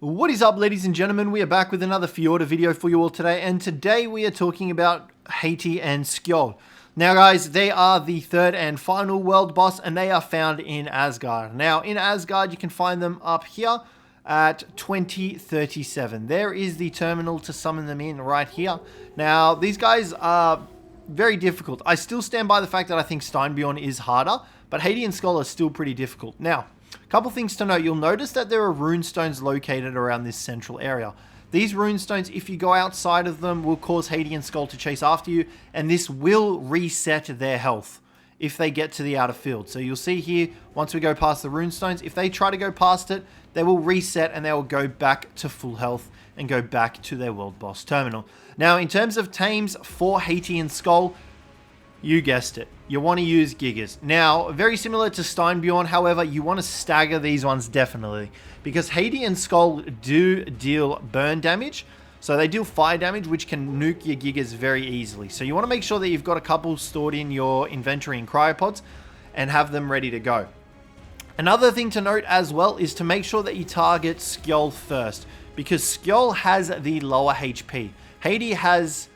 What is up, ladies and gentlemen? We are back with another Fjordur video for you all today, and today we are talking about HATI and SKOLL. Now guys, they are the third and final world boss, and they are found in Asgard. Now in Asgard you can find them up here at 2037. There is the terminal to summon them in right here. Now these guys are very difficult. I still stand by the fact that I think Steinbjorn is harder, but HATI and SKOLL are still pretty difficult. Now, a couple things to note. You'll notice that there are runestones located around this central area. These runestones, if you go outside of them, will cause HATI and SKOLL to chase after you, and this will reset their health if they get to the outer field. So you'll see here, once we go past the runestones, if they try to go past it, they will reset and they will go back to full health and go back to their world boss terminal. Now, in terms of tames for HATI and SKOLL, you guessed it, you want to use Gigas. Now, very similar to Steinbjorn, however, you want to stagger these ones definitely, because HATI and SKOLL do deal burn damage, so they deal fire damage, which can nuke your Gigas very easily. So you want to make sure that you've got a couple stored in your inventory and cryopods and have them ready to go. Another thing to note as well is to make sure that you target SKOLL first, because SKOLL has the lower HP. HATI has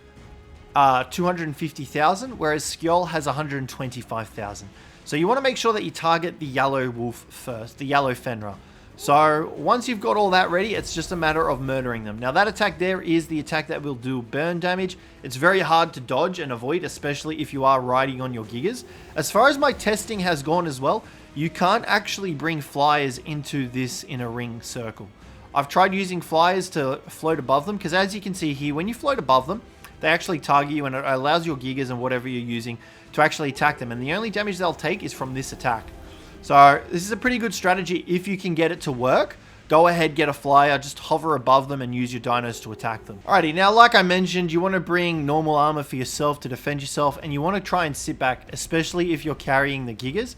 250,000, whereas SKOLL has 125,000. So you want to make sure that you target the yellow wolf first, the yellow FENRIR. So once you've got all that ready, it's just a matter of murdering them. Now that attack there is the attack that will do burn damage. It's very hard to dodge and avoid, especially if you are riding on your Gigas. As far as my testing has gone as well, you can't actually bring flyers into this in a ring circle. I've tried using flyers to float above them, because as you can see here, when you float above them, they actually target you, and it allows your Gigas and whatever you're using to actually attack them. And the only damage they'll take is from this attack. So this is a pretty good strategy if you can get it to work. Go ahead, get a flyer, just hover above them and use your dinos to attack them. Alrighty, now like I mentioned, you want to bring normal armor for yourself to defend yourself, and you want to try and sit back, especially if you're carrying the Gigas.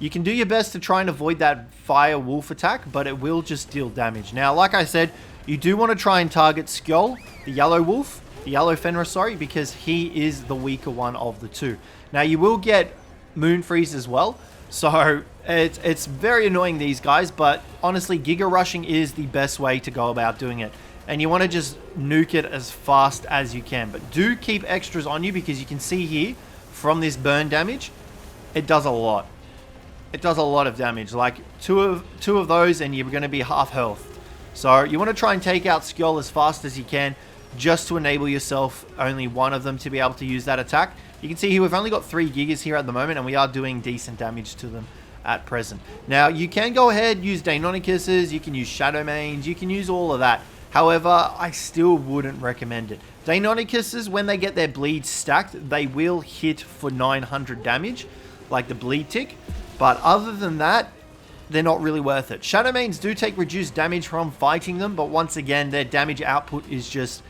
You can do your best to try and avoid that fire wolf attack, but it will just deal damage. Now, like I said, you do want to try and target SKOLL, the yellow wolf, the yellow FENRIR, sorry, because he is the weaker one of the two. Now, you will get moon freeze as well, so it's very annoying, these guys, but honestly, Giga rushing is the best way to go about doing it. And you want to just nuke it as fast as you can, but do keep extras on you, because you can see here from this burn damage, it does a lot. It does a lot of damage, like two of those and you're going to be half health. So you want to try and take out SKOLL as fast as you can, just to enable yourself only one of them to be able to use that attack. You can see here we've only got 3 Gigas here at the moment, and we are doing decent damage to them at present. Now you can go ahead, use Daemonicus's, you can use Shadowmanes, you can use all of that. However, I still wouldn't recommend it. Daemonicus's, when they get their bleed stacked, they will hit for 900 damage, like the bleed tick. But other than that, they're not really worth it. Shadowmanes do take reduced damage from fighting them, but once again, their damage output is just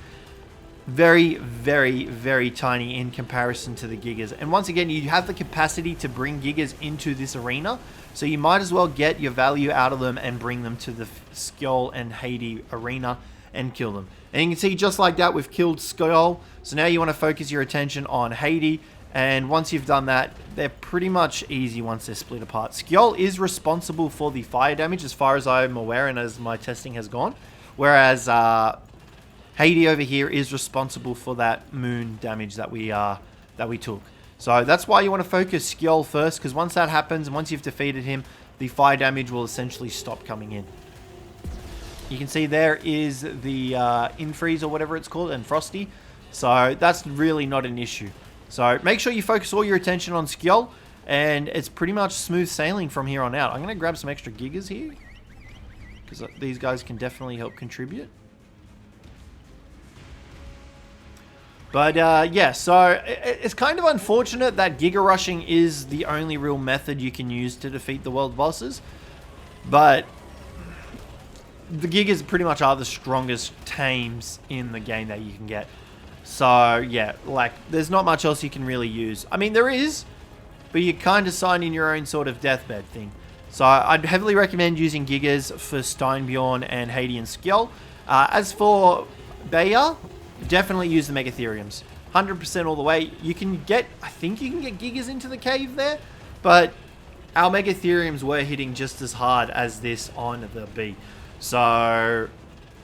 very, very, very tiny in comparison to the Gigas. And once again, you have the capacity to bring Gigas into this arena, so you might as well get your value out of them and bring them to the SKOLL and HATI arena and kill them. And you can see just like that, we've killed SKOLL. So now you want to focus your attention on HATI. And once you've done that, they're pretty much easy once they're split apart. SKOLL is responsible for the fire damage as far as I'm aware and as my testing has gone. Whereas HATI over here is responsible for that moon damage that we took. So that's why you want to focus SKOLL first, because once that happens, and once you've defeated him, the fire damage will essentially stop coming in. You can see there is the infreeze or whatever it's called, and frosty. So that's really not an issue. So make sure you focus all your attention on SKOLL, and it's pretty much smooth sailing from here on out. I'm going to grab some extra Gigas here, because these guys can definitely help contribute. But yeah, so it's kind of unfortunate that Giga rushing is the only real method you can use to defeat the world bosses. But the Gigas pretty much are the strongest tames in the game that you can get. So yeah, like there's not much else you can really use. I mean, there is, but you kind of sign in your own sort of deathbed thing. So I'd heavily recommend using Gigas for Steinbjorn and HATI and SKOLL. As for Bayer, definitely use the Megatheriums. 100% all the way. You can get, I think you can get Gigas into the cave there, but our Megatheriums were hitting just as hard as this on the B. So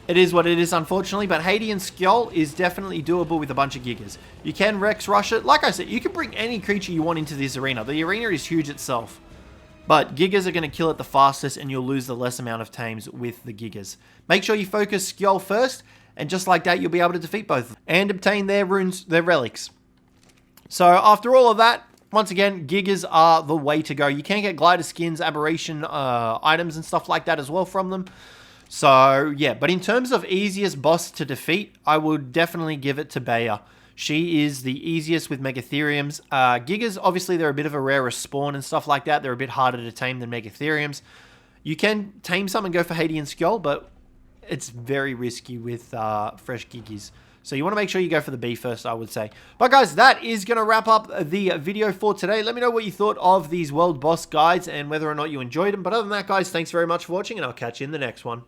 It is what it is, unfortunately, but HATI and SKOLL is definitely doable with a bunch of Gigas. You can Rex rush it. Like I said, you can bring any creature you want into this arena. The arena is huge itself. But Gigas are going to kill it the fastest, and you'll lose the less amount of tames with the Gigas. Make sure you focus SKOLL first, and just like that, you'll be able to defeat both and obtain their runes, their relics. So after all of that, once again, Gigas are the way to go. You can get glider skins, aberration items, and stuff like that as well from them. So, yeah, but in terms of easiest boss to defeat, I would definitely give it to Bayer. She is the easiest with Megatheriums. Gigas, obviously, they're a bit of a rarer spawn and stuff like that. They're a bit harder to tame than Megatheriums. You can tame some and go for HATI and SKOLL, but it's very risky with fresh Gigas. So you want to make sure you go for the B first, I would say. But guys, that is going to wrap up the video for today. Let me know what you thought of these world boss guides and whether or not you enjoyed them. But other than that, guys, thanks very much for watching, and I'll catch you in the next one.